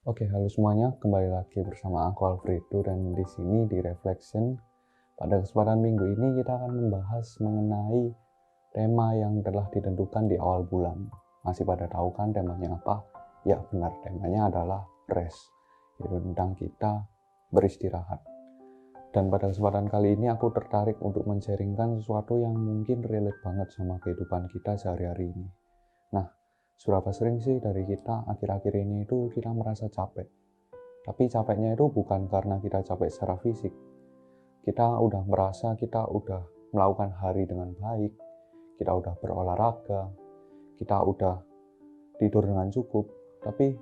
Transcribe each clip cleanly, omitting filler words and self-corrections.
Oke, halo semuanya, kembali lagi bersama aku Alfredo dan di sini di Reflection. Pada kesempatan minggu ini kita akan membahas mengenai tema yang telah ditentukan di awal bulan. Masih pada tahu kan temanya apa? Ya benar, temanya adalah rest, yaitu tentang kita beristirahat. Dan pada kesempatan kali ini aku tertarik untuk men-sharingkan sesuatu yang mungkin relate banget sama kehidupan kita sehari-hari ini. Nah, seberapa sering sih dari kita akhir-akhir ini itu kita merasa capek? Tapi capeknya itu bukan karena kita capek secara fisik. Kita udah merasa kita udah melakukan hari dengan baik, kita udah berolahraga, kita udah tidur dengan cukup, tapi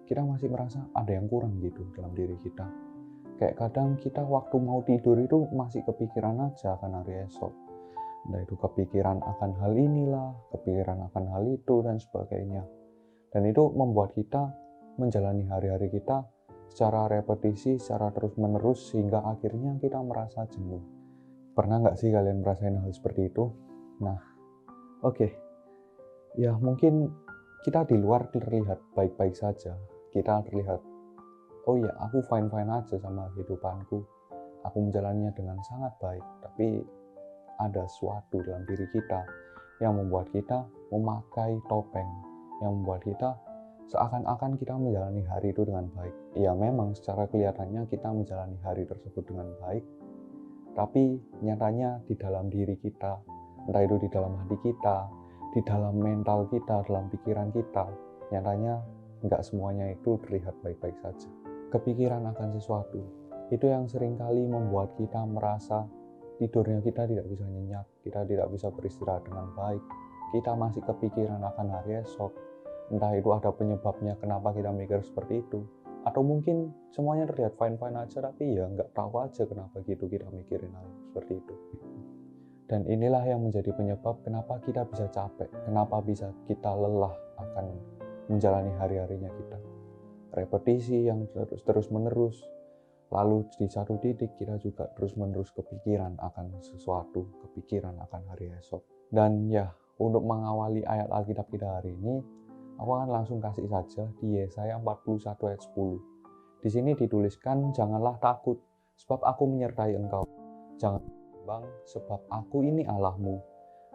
kita masih merasa ada yang kurang gitu dalam diri kita. Kayak kadang kita waktu mau tidur itu masih kepikiran aja akan hari esok. Entah itu kepikiran akan hal inilah, kepikiran akan hal itu, dan sebagainya. Dan itu membuat kita menjalani hari-hari kita secara repetisi, secara terus-menerus, sehingga akhirnya kita merasa jenuh. Pernah nggak sih kalian merasain hal seperti itu? Nah, oke. Ya mungkin kita di luar terlihat baik-baik saja. Kita terlihat, oh ya aku fine-fine aja sama kehidupanku. Aku menjalaninya dengan sangat baik. Tapi ada sesuatu dalam diri kita yang membuat kita memakai topeng, yang membuat kita seakan-akan kita menjalani hari itu dengan baik. Ya memang secara kelihatannya kita menjalani hari tersebut dengan baik, tapi nyatanya di dalam diri kita, entah itu di dalam hati kita, di dalam mental kita, dalam pikiran kita, nyatanya nggak semuanya itu terlihat baik-baik saja. Kepikiran akan sesuatu, itu yang seringkali membuat kita merasa tidurnya kita tidak bisa nyenyak, kita tidak bisa beristirahat dengan baik, kita masih kepikiran akan hari esok. Entah itu ada penyebabnya kenapa kita mikir seperti itu, atau mungkin semuanya terlihat fine-fine aja, tapi ya nggak tahu aja kenapa gitu kita mikirin hal seperti itu. Dan inilah yang menjadi penyebab kenapa kita bisa capek, kenapa bisa kita lelah akan menjalani hari-harinya kita. Repetisi yang terus menerus, lalu di satu titik kita juga terus-menerus kepikiran akan sesuatu, kepikiran akan hari esok. Dan ya, untuk mengawali ayat Alkitab kita hari ini, aku akan langsung kasih saja di Yesaya 41 ayat 10. Di sini dituliskan, janganlah takut, sebab aku menyertai engkau. Jangan bimbang, sebab aku ini Allahmu.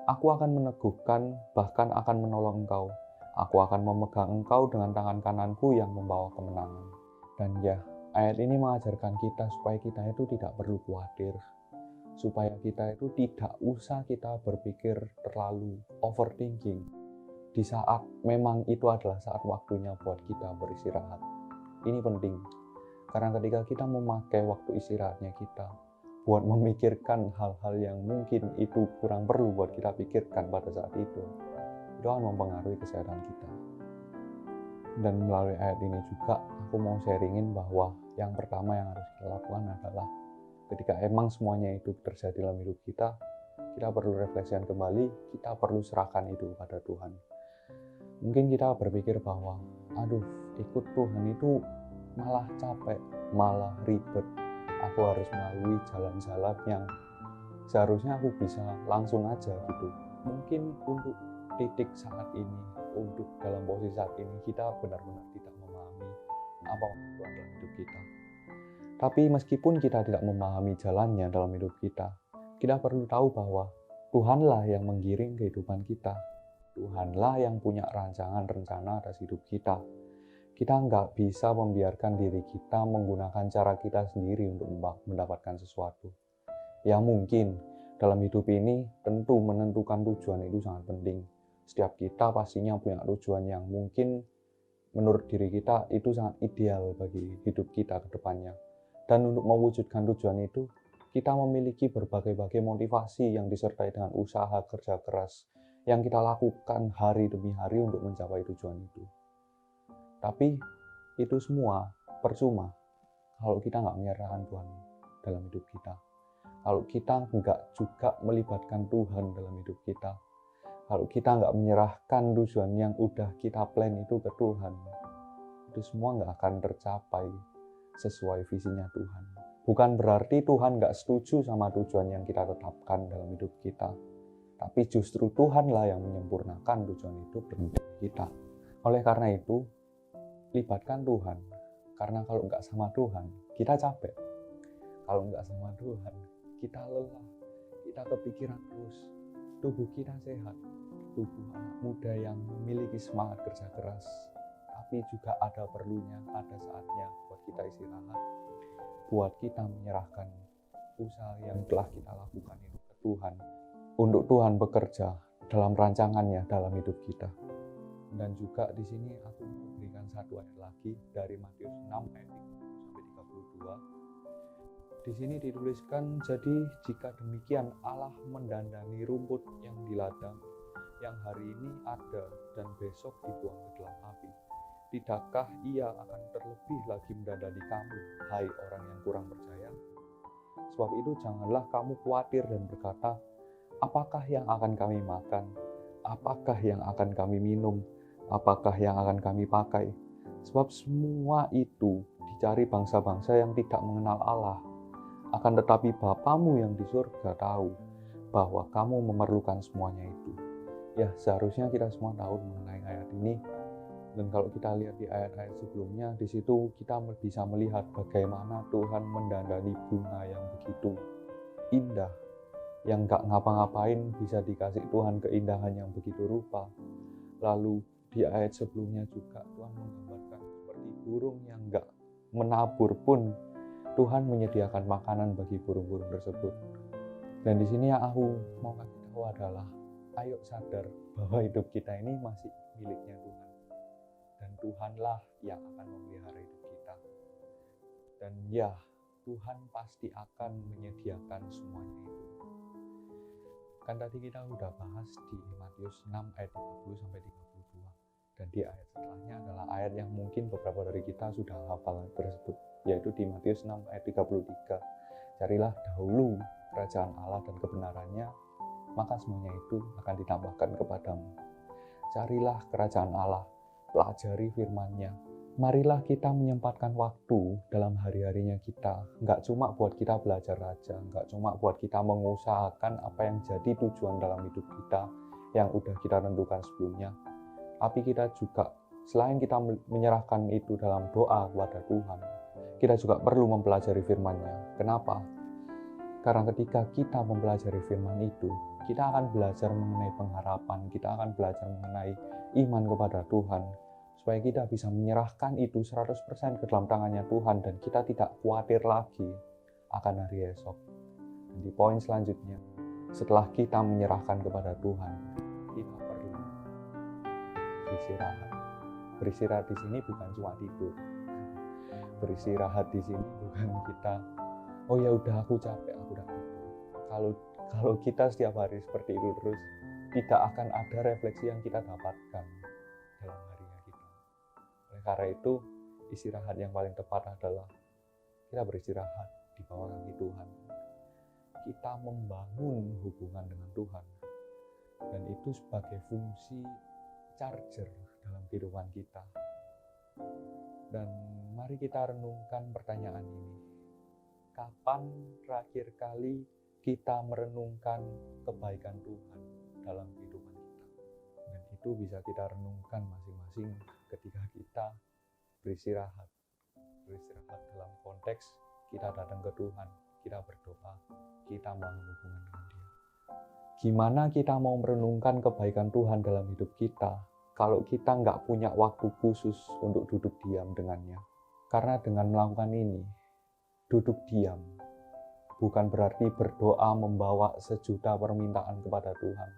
Aku akan meneguhkan, bahkan akan menolong engkau. Aku akan memegang engkau dengan tangan kananku yang membawa kemenangan. Dan ya, ayat ini mengajarkan kita supaya kita itu tidak perlu khawatir, supaya kita itu tidak usah kita berpikir terlalu overthinking di saat memang itu adalah saat waktunya buat kita beristirahat. Ini penting, karena ketika kita memakai waktu istirahatnya kita buat memikirkan hal-hal yang mungkin itu kurang perlu buat kita pikirkan pada saat itu akan mempengaruhi kesehatan kita. Dan melalui ayat ini juga aku mau sharingin bahwa yang pertama yang harus kita lakukan adalah ketika emang semuanya itu terjadi dalam hidup kita perlu refleksikan kembali, kita perlu serahkan itu pada Tuhan. Mungkin kita berpikir bahwa aduh, ikut Tuhan itu malah capek, malah ribet, aku harus melalui jalan-jalan yang seharusnya aku bisa langsung aja gitu. Mungkin untuk titik saat ini, untuk dalam posisi saat ini, kita benar-benar tidak memahami apa Tuhan dalam hidup kita. Tapi meskipun kita tidak memahami jalannya dalam hidup kita perlu tahu bahwa Tuhanlah yang menggiring kehidupan kita. Tuhanlah yang punya rancangan rencana atas hidup kita. Kita nggak bisa membiarkan diri kita menggunakan cara kita sendiri untuk mendapatkan sesuatu. Ya mungkin dalam hidup ini tentu menentukan tujuan itu sangat penting. Setiap kita pastinya punya tujuan yang mungkin menurut diri kita itu sangat ideal bagi hidup kita ke depannya. Dan untuk mewujudkan tujuan itu, kita memiliki berbagai-bagai motivasi yang disertai dengan usaha kerja keras yang kita lakukan hari demi hari untuk mencapai tujuan itu. Tapi itu semua percuma kalau kita nggak menyerahkan Tuhan dalam hidup kita. Kalau kita nggak juga melibatkan Tuhan dalam hidup kita, kalau kita nggak menyerahkan tujuan yang udah kita plan itu ke Tuhan, itu semua nggak akan tercapai sesuai visinya Tuhan. Bukan berarti Tuhan nggak setuju sama tujuan yang kita tetapkan dalam hidup kita, tapi justru Tuhanlah yang menyempurnakan tujuan itu dalam hidup kita. Oleh karena itu, libatkan Tuhan Karena kalau nggak sama Tuhan, kita capek. Kalau nggak sama Tuhan, kita lelah, kita kepikiran terus. Tubuh kita sehat, tubuh anak muda yang memiliki semangat kerja keras. Tapi juga ada perlunya, ada saatnya buat kita istirahat, buat kita menyerahkan usaha yang telah kita lakukan itu ke Tuhan, untuk Tuhan bekerja dalam rancangannya dalam hidup kita. Dan juga di sini aku memberikan satu ayat lagi dari Matius 6 ayat 30-32. Di sini dituliskan, jadi jika demikian Allah mendandani rumput yang di ladang, yang hari ini ada dan besok dibuang ke dalam api. Tidakkah ia akan terlebih lagi mendandani kamu, hai orang yang kurang percaya? Sebab itu janganlah kamu khawatir dan berkata, apakah yang akan kami makan? Apakah yang akan kami minum? Apakah yang akan kami pakai? Sebab semua itu dicari bangsa-bangsa yang tidak mengenal Allah. Akan tetapi Bapamu yang di surga tahu bahwa kamu memerlukan semuanya itu. Ya, seharusnya kita semua tahu mengenai ayat ini. Dan kalau kita lihat di ayat-ayat sebelumnya, di situ kita bisa melihat bagaimana Tuhan mendandani bunga yang begitu indah, yang gak ngapa-ngapain bisa dikasih Tuhan keindahan yang begitu rupa. Lalu di ayat sebelumnya juga Tuhan menggambarkan seperti burung yang gak menabur pun Tuhan menyediakan makanan bagi burung-burung tersebut. Dan di sini yang aku mau kasih tahu adalah, ayo sadar bahwa hidup kita ini masih miliknya Tuhan. Dan Tuhanlah yang akan memelihara hidup kita. Dan ya, Tuhan pasti akan menyediakan semuanya itu. Kan tadi kita udah bahas di Matius 6 ayat 30-32. Dan di ayat setelahnya adalah ayat yang mungkin beberapa dari kita sudah hafal tersebut, yaitu di Matius 6 ayat 33. Carilah dahulu kerajaan Allah dan kebenarannya, maka semuanya itu akan ditambahkan kepadamu. Carilah kerajaan Allah, pelajari firman-Nya. Marilah kita menyempatkan waktu dalam hari-harinya kita. Nggak cuma buat kita belajar aja, nggak cuma buat kita mengusahakan apa yang jadi tujuan dalam hidup kita yang udah kita tentukan sebelumnya. Tapi kita juga, selain kita menyerahkan itu dalam doa kepada Tuhan, kita juga perlu mempelajari firman-Nya. Kenapa? Karena ketika kita mempelajari firman itu, kita akan belajar mengenai pengharapan, kita akan belajar mengenai iman kepada Tuhan, supaya kita bisa menyerahkan itu 100% ke dalam tangannya Tuhan, dan kita tidak khawatir lagi akan hari esok. Dan di poin selanjutnya, setelah kita menyerahkan kepada Tuhan, kita perlu beristirahat. Beristirahat di sini bukan cuma tidur. Beristirahat di sini bukan kita, oh ya udah aku capek, aku udah tidur. Kalau kita setiap hari seperti itu terus, tidak akan ada refleksi yang kita dapatkan dalam harinya kita. Oleh karena itu, istirahat yang paling tepat adalah kita beristirahat di bawah kaki Tuhan. Kita membangun hubungan dengan Tuhan. Dan itu sebagai fungsi charger dalam kehidupan kita. Dan mari kita renungkan pertanyaan ini. Kapan terakhir kali kita merenungkan kebaikan Tuhan dalam kehidupan kita? Dan itu bisa kita renungkan masing-masing ketika kita beristirahat. Beristirahat dalam konteks kita datang ke Tuhan, kita berdoa, kita membangun hubungan dengan Dia. Gimana kita mau merenungkan kebaikan Tuhan dalam hidup kita kalau kita nggak punya waktu khusus untuk duduk diam dengannya? Karena dengan melakukan ini, duduk diam bukan berarti berdoa membawa sejuta permintaan kepada Tuhan.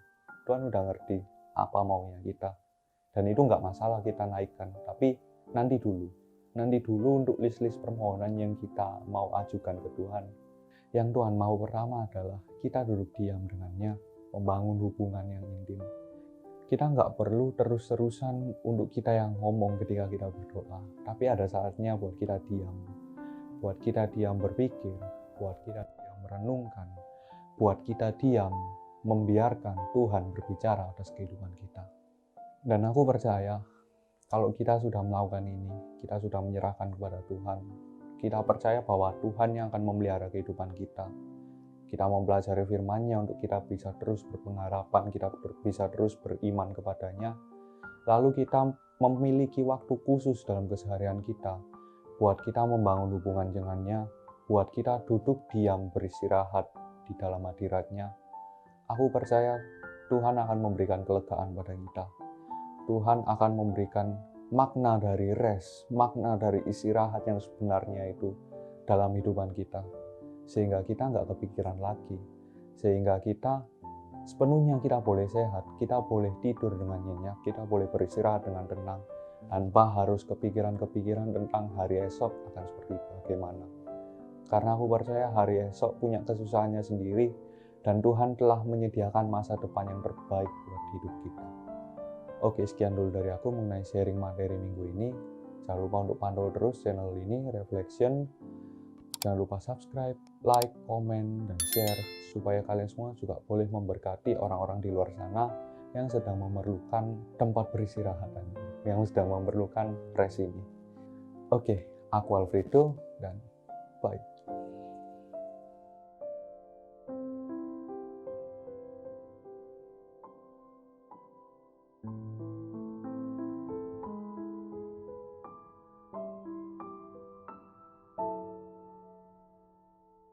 Tuhan udah ngerti apa maunya kita. Dan itu nggak masalah kita naikkan. Tapi nanti dulu untuk list-list permohonan yang kita mau ajukan ke Tuhan. Yang Tuhan mau pertama adalah kita duduk diam dengannya, membangun hubungan yang intim. Kita nggak perlu terus-terusan untuk kita yang ngomong ketika kita berdoa. Tapi ada saatnya buat kita diam. Buat kita diam berpikir, buat kita diam merenungkan, buat kita diam membiarkan Tuhan berbicara atas kehidupan kita. Dan aku percaya kalau kita sudah melakukan ini, kita sudah menyerahkan kepada Tuhan, kita percaya bahwa Tuhan yang akan memelihara kehidupan kita. Kita mempelajari firman-Nya untuk kita bisa terus berpengharapan, kita bisa terus beriman kepadanya. Lalu kita memiliki waktu khusus dalam keseharian kita buat kita membangun hubungan dengannya, buat kita duduk diam beristirahat di dalam hadiratnya. Aku percaya Tuhan akan memberikan kelegaan pada kita. Tuhan akan memberikan makna dari rest, makna dari istirahat yang sebenarnya itu dalam hidupan kita. Sehingga kita nggak kepikiran lagi. Sehingga kita sepenuhnya kita boleh sehat, kita boleh tidur dengan nyenyak, kita boleh beristirahat dengan tenang, tanpa harus kepikiran-kepikiran tentang hari esok akan seperti bagaimana. Karena aku percaya hari esok punya kesusahannya sendiri, dan Tuhan telah menyediakan masa depan yang terbaik buat hidup kita. Oke, sekian dulu dari aku mengenai sharing materi minggu ini. Jangan lupa untuk pantau terus channel ini, Reflection. Jangan lupa subscribe, like, komen, dan share, supaya kalian semua juga boleh memberkati orang-orang di luar sana yang sedang memerlukan tempat beristirahatan, yang sedang memerlukan rest ini. Oke, aku Alfredo, dan bye.